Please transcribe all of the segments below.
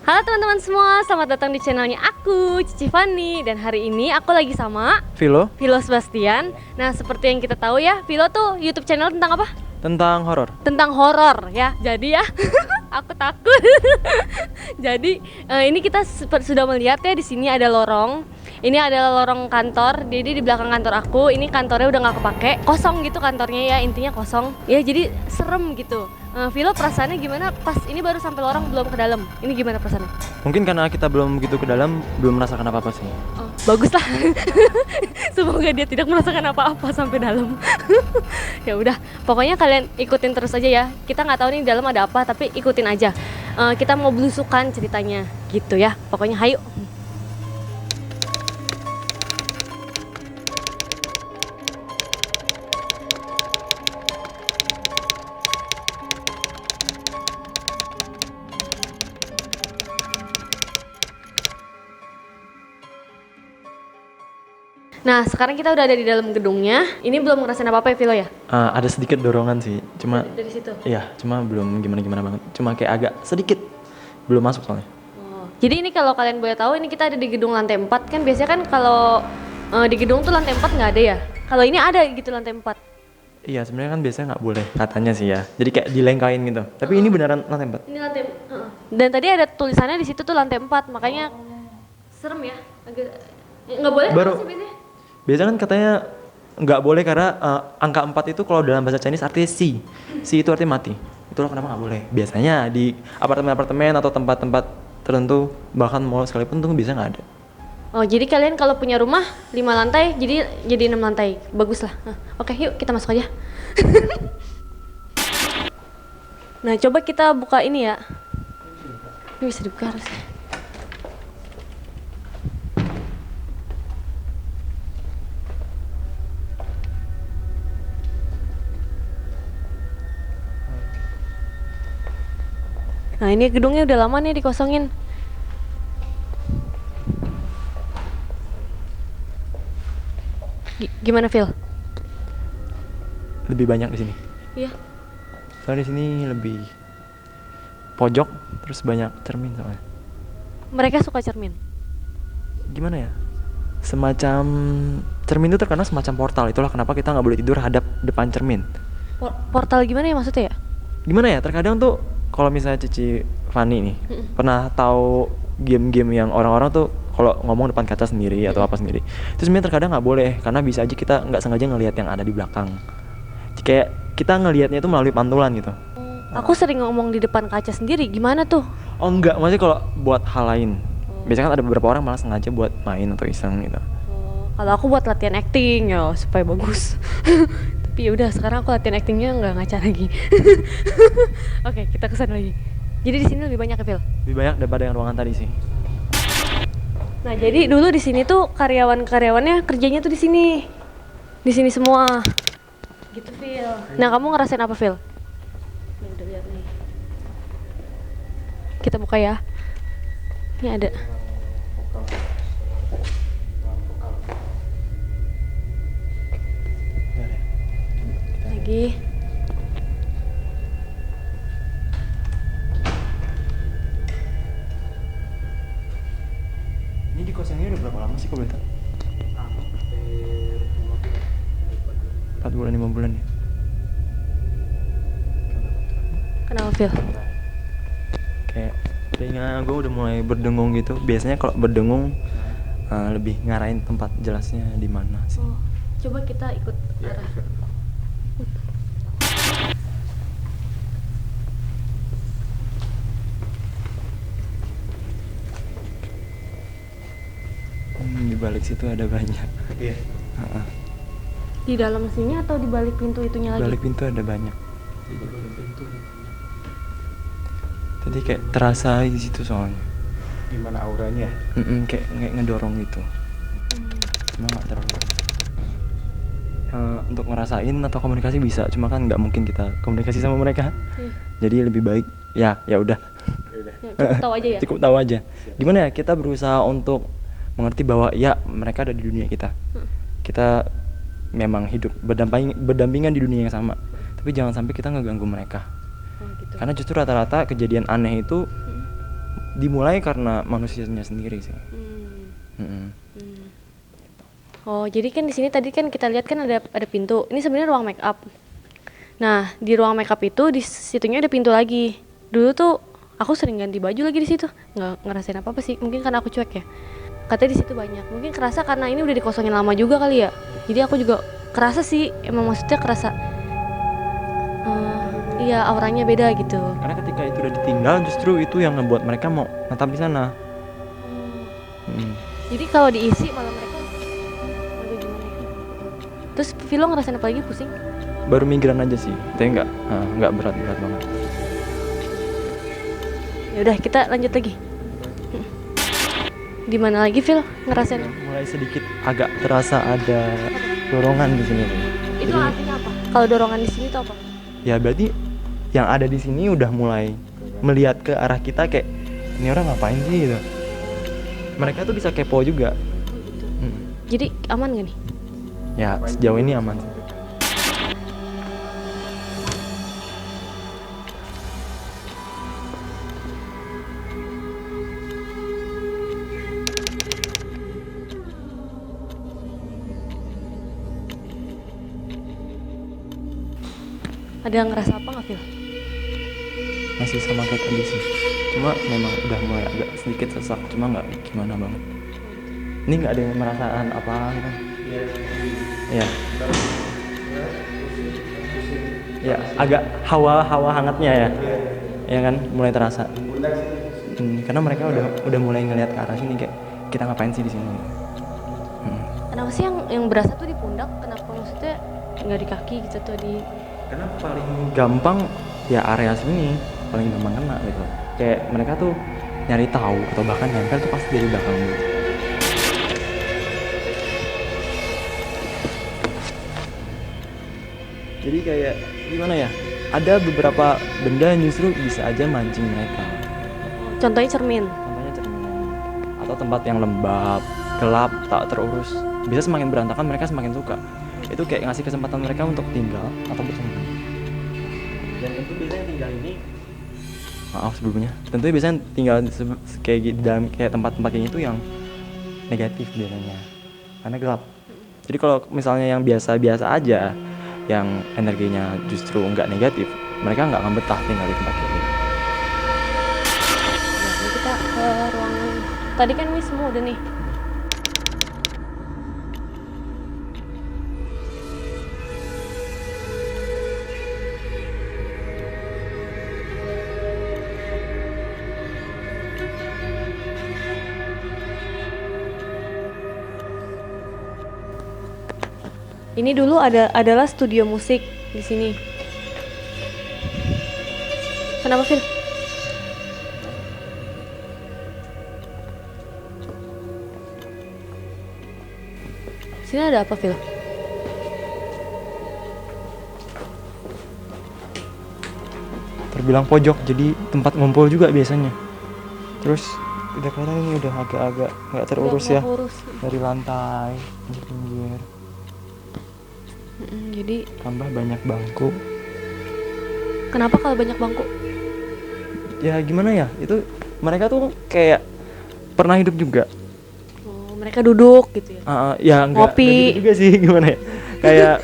Halo teman-teman semua, selamat datang di channelnya aku, Cici Fani. Dan hari ini aku lagi sama Vilo Vilo Sebastian. Nah, seperti yang kita tahu ya, Vilo tuh YouTube channel tentang apa? tentang horor. Tentang horor ya. Jadi ya, aku takut. Jadi ini kita sudah melihat ya, di sini ada lorong. Ini adalah lorong kantor. Jadi di belakang kantor aku, ini kantornya udah nggak kepake, kosong gitu kantornya ya, intinya kosong. Ya jadi serem gitu. Vilo perasaannya gimana pas ini baru sampai lorong belum ke dalam? Ini gimana perasaannya? Mungkin karena kita belum begitu ke dalam, belum merasakan apa-apa sih. Oh, bagus lah. Semoga dia tidak merasakan apa-apa sampai dalam. Ya udah, pokoknya kalian ikutin terus aja ya. Kita nggak tahu nih di dalam ada apa, tapi ikutin aja. Kita mau belusukan ceritanya, gitu ya. Pokoknya hayu. Nah, sekarang kita udah ada di dalam gedungnya. Ini belum ngerasain apa-apa ya, Vilo ya? Ada sedikit dorongan sih, cuma Dari situ. iya, cuma belum gimana-gimana banget. Cuma kayak agak sedikit belum masuk soalnya. Oh. Jadi ini kalau kalian boleh tahu, ini kita ada di gedung lantai 4. Kan biasanya kan kalau di gedung tuh lantai 4 nggak ada ya. Kalau ini ada gitu lantai 4. Iya, sebenarnya kan biasanya nggak boleh katanya sih ya. Jadi kayak dilengkain gitu. Tapi ini beneran lantai 4. Ini lantai Dan tadi ada tulisannya di situ tuh lantai 4, makanya serem ya. Agak nggak boleh Baru- apa sih biasanya? Biasanya kan katanya nggak boleh karena angka 4 itu kalau dalam bahasa Chinese artinya si. Si itu artinya mati. Itulah kenapa nggak boleh. Biasanya di apartemen-apartemen atau tempat-tempat tertentu, bahkan mall sekalipun tuh biasanya nggak ada. Oh, jadi kalian kalau punya rumah 5 lantai, jadi 6 lantai. Bagus lah. Oke, yuk kita masuk aja. Nah, coba kita buka ini ya. Ini bisa dibuka harusnya. Nah, ini gedungnya udah lama nih dikosongin. Gimana, Phil? Lebih banyak di sini. Iya. Soalnya di sini lebih pojok, terus banyak cermin soalnya. Mereka suka cermin. Gimana ya? Semacam cermin itu terkenal semacam portal. Itulah kenapa kita nggak boleh tidur hadap depan cermin. Portal gimana ya maksudnya ya? Gimana ya? Terkadang tuh kalau misalnya Cici Fani nih pernah tahu game-game yang orang-orang tuh kalau ngomong depan kaca sendiri atau apa sendiri, itu sebenarnya terkadang nggak boleh karena bisa aja kita nggak sengaja ngelihat yang ada di belakang. Kayak kita ngelihatnya itu melalui pantulan gitu. Aku sering ngomong di depan kaca sendiri. Gimana tuh? Oh enggak, maksudnya kalau buat hal lain. Biasanya kan ada beberapa orang malah sengaja buat main atau iseng gitu. Kalau aku buat latihan acting ya supaya bagus. Tapi yaudah, sekarang aku latihan actingnya nggak ngaca lagi. Oke, kita kesana lagi. Jadi di sini lebih banyak ya, Phil? Lebih banyak daripada yang ruangan tadi sih. Nah, jadi dulu di sini tuh karyawan-karyawannya kerjanya tuh di sini. Di sini semua. Gitu, Phil. Nah, kamu ngerasain apa, Phil? Nih, udah lihat nih. Kita buka ya. Ini ada. Lagi. Ini di kos yang ini udah berapa lama sih kok boleh tahu? 4 bulan 5 bulan ya. Kenapa, Phil? Kayak telinga gue udah mulai berdengung gitu. Biasanya kalau berdengung lebih ngarahin tempat jelasnya di mana sih. Oh, coba kita ikut arah. Di balik situ ada banyak. Iya. Di dalam sini atau di balik pintu itunya lagi? Balik pintu ada banyak. Tadi kayak terasa di situ soalnya. Gimana auranya? Kayak ngedorong gitu. Cuma nggak terlalu. Untuk ngerasain atau komunikasi bisa, cuma kan nggak mungkin kita komunikasi sama mereka. Jadi lebih baik ya udah. Ya, cukup tahu aja ya. Cukup tahu aja. Gimana ya, kita berusaha untuk mengerti bahwa ya mereka ada di dunia kita. Kita memang hidup berdampingan di dunia yang sama. Tapi jangan sampai kita ngeganggu mereka. Oh, gitu. Karena justru rata-rata kejadian aneh itu dimulai karena manusianya sendiri sih. Mm-mm. Oh, jadi kan di sini tadi kan kita lihat kan ada pintu. Ini sebenarnya ruang make up. Nah, di ruang make up itu di situnya ada pintu lagi. Dulu tuh aku sering ganti baju lagi di situ. Nggak ngerasain apa-apa sih. Mungkin karena aku cuek ya. Katanya di situ banyak. Mungkin kerasa karena ini udah dikosongin lama juga kali ya. Jadi aku juga kerasa sih. Emang maksudnya kerasa iya auranya beda gitu. Karena ketika itu udah ditinggal, justru itu yang ngebuat mereka mau tetap di sana. Jadi kalau diisi malah mereka aduh gimana ya. Terus Vilo ngerasain apa lagi pusing? Baru migran aja sih, tapi nggak berat-berat banget. Ya udah kita lanjut lagi. Di mana lagi Vil ngerasain? Mulai sedikit agak terasa ada dorongan di sini. Itu artinya apa? Kalau dorongan di sini itu apa? Ya berarti yang ada di sini udah mulai melihat ke arah kita kayak ini orang ngapain sih gitu. Mereka tuh bisa kepo juga. Jadi aman gak nih? Ya sejauh ini aman. Ada yang ngerasa apa nggak Vil? Masih sama kayak tadi sih. Cuma memang udah mulai agak sedikit sesak. Cuma nggak gimana banget. Ini nggak ada yang merasakan apa gitu. Ya. Ya agak hawa hangatnya ya. Ya kan mulai terasa. Karena mereka udah mulai ngelihat ke arah sini kayak kita ngapain sih di sini. Kenapa sih yang berasa tuh di pundak? Kenapa maksudnya nggak di kaki gitu tuh di? Karena paling gampang ya area sini paling gampang kena gitu. Kayak mereka tuh nyari tahu atau bahkan nempel tuh pasti dari belakang gitu. Jadi kayak gimana ya? Ada beberapa benda yang justru bisa aja mancing mereka. Contohnya cermin. Contohnya cermin atau tempat yang lembab, gelap, tak terurus. Bisa semakin berantakan mereka semakin suka. Itu kayak ngasih kesempatan mereka untuk tinggal atau bersembunyi. Dan tentu biasanya tinggal ini maaf sebelumnya. Tentunya biasanya tinggal kayak di dalam kayak tempat-tempat kayak itu yang negatif biasanya. Karena gelap. Jadi kalau misalnya yang biasa-biasa aja, yang energinya justru nggak negatif, mereka nggak akan betah tinggal di tempat kayak gitu. Nah, ini kita ke ruangan. Tadi kan ini semua udah nih. Ini dulu adalah studio musik di sini. Kenapa, Phil? Sini ada apa, Phil? Terbilang pojok, jadi tempat ngumpul juga biasanya. Terus udah kelihatan ini udah agak-agak nggak terurus ya. Dari lantai, pinggir. Jadi tambah banyak bangku. Kenapa kalau banyak bangku? Ya gimana ya, itu mereka tuh kayak pernah hidup juga. Oh, mereka duduk gitu ya? Ya enggak gitu juga sih, gimana ya. Kayak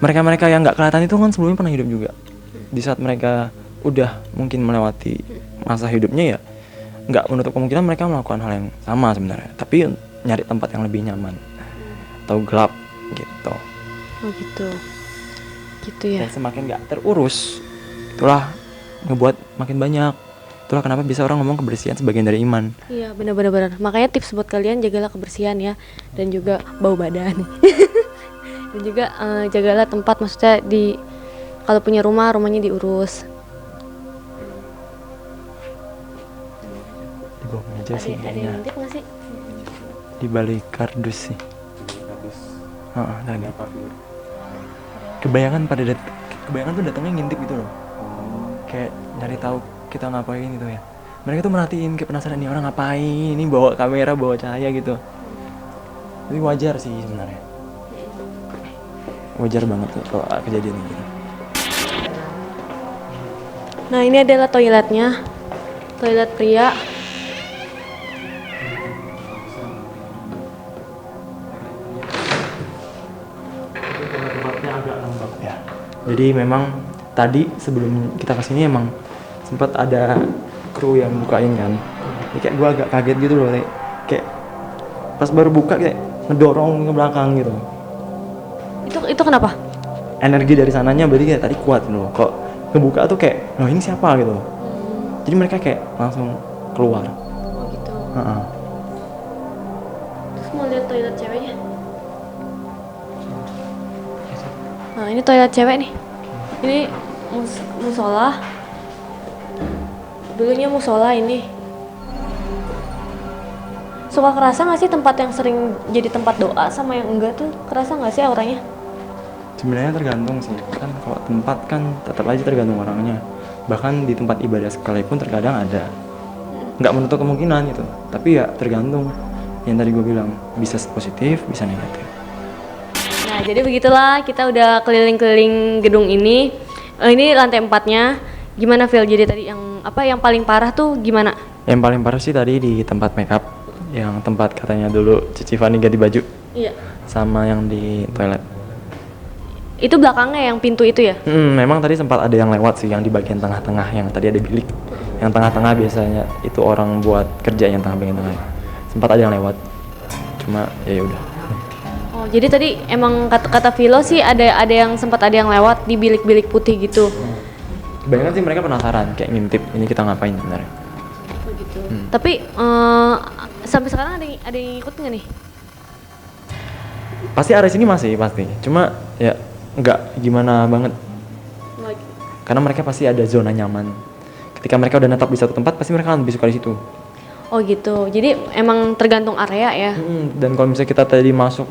mereka-mereka yang nggak kelihatan itu kan sebelumnya pernah hidup juga. Di saat mereka udah mungkin melewati masa hidupnya ya, nggak menutup kemungkinan mereka melakukan hal yang sama sebenarnya. Tapi nyari tempat yang lebih nyaman atau gelap gitu. Oh gitu. Gitu ya. Dan semakin nggak terurus, itulah ngebuat makin banyak. Itulah kenapa bisa orang ngomong kebersihan sebagian dari iman. Iya benar. Makanya tips buat kalian, jagalah kebersihan ya, dan juga bau badan. Dan juga jagalah tempat, maksudnya di kalau punya rumahnya diurus. Di bawah meja sih Ada yang ngintip nggak sih? Di balik kardus sih. Tadi. Kebayangan tuh datangnya ngintip gitu loh. Kayak nyari tahu kita ngapain gitu ya. Mereka tuh merhatiin, kayak penasaran nih orang ngapain, ini bawa kamera, bawa cahaya gitu. Tapi wajar sih sebenarnya. Wajar banget tuh kalau kejadian gitu. Nah ini adalah toiletnya. Toilet pria. Tempatnya agak lembab ya. Jadi memang tadi sebelum kita kesini emang sempat ada kru yang bukain kan. Jadi kayak gue agak kaget gitu loh, kayak pas baru buka kayak ngedorong ke belakang gitu. Itu kenapa? Energi dari sananya berarti kayak tadi kuat gitu loh. Kok ngebuka tuh kayak, oh ini siapa gitu. Jadi mereka kayak langsung keluar. Oh gitu. Heeh. Terus mau lihat toilet ceweknya. Nah ini toilet cewek nih. Ini musola. Dulunya musola ini. Suka kerasa nggak sih tempat yang sering jadi tempat doa sama yang enggak tuh? Kerasa nggak sih auranya? Sebenarnya tergantung sih, kan kalau tempat kan tetap aja tergantung orangnya. Bahkan di tempat ibadah sekalipun terkadang ada. Nggak menutup kemungkinan gitu, tapi ya tergantung. Yang tadi gue bilang, bisa positif, bisa negatif. Nah jadi begitulah, kita udah keliling-keliling gedung ini. Ini lantai 4-nya. Gimana Phil? Jadi tadi yang paling parah tuh gimana? Yang paling parah sih tadi di tempat makeup, yang tempat katanya dulu Cici Fani ganti baju, Iya. sama yang di toilet. Itu belakangnya yang pintu itu ya? Memang tadi sempat ada yang lewat sih, yang di bagian tengah-tengah, yang tadi ada bilik. Yang tengah-tengah biasanya itu orang buat kerja, yang tengah bagian tengah. Sempat ada yang lewat, cuma ya udah. Oh jadi tadi emang kata Philo sih ada yang sempat ada yang lewat di bilik-bilik putih gitu. Kebanyakan sih mereka penasaran, kayak ngintip ini kita ngapain sebenarnya. Oh gitu. Tapi sampai sekarang ada yang ikut nggak nih? Pasti area sini masih pasti, cuma ya nggak gimana banget. Karena mereka pasti ada zona nyaman. Ketika mereka udah netap di satu tempat, pasti mereka akan lebih suka di situ. Oh gitu. Jadi emang tergantung area ya. Dan kalau misalnya kita tadi masuk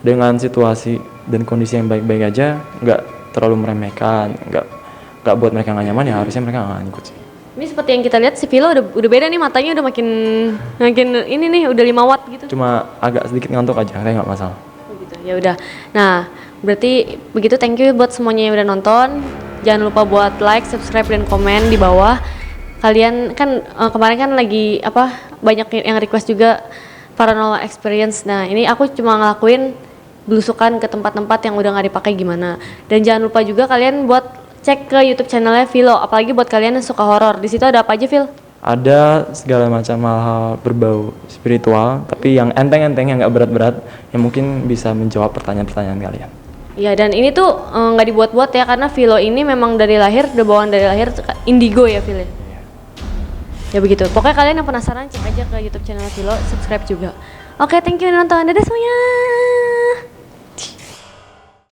dengan situasi dan kondisi yang baik-baik aja, nggak terlalu meremehkan, nggak buat mereka nggak nyaman, ya harusnya mereka nggak ikut sih. Ini seperti yang kita lihat si Philo udah beda nih, matanya udah makin ini nih udah 5 watt gitu. Cuma agak sedikit ngantuk aja, kayak nggak masalah. Oh gitu. Ya udah. Nah, berarti begitu, thank you buat semuanya yang udah nonton. Jangan lupa buat like, subscribe dan komen di bawah. Kalian kan kemarin kan lagi banyak yang request juga paranormal experience. Nah, ini aku cuma ngelakuin belusukan ke tempat-tempat yang udah nggak dipakai gimana. Dan jangan lupa juga kalian buat cek ke YouTube channelnya Philo, apalagi buat kalian yang suka horor. Di situ ada apa aja, Phil? Ada segala macam hal berbau spiritual, tapi yang enteng-enteng, yang nggak berat-berat, yang mungkin bisa menjawab pertanyaan-pertanyaan kalian. Iya, dan ini tuh nggak dibuat-buat ya, karena Philo ini memang dari lahir, udah bawaan dari lahir indigo ya, Phil. Ya begitu. Pokoknya kalian yang penasaran cek aja ke YouTube channel Philo, subscribe juga. Oke, thank you udah nonton. Dadah semuanya.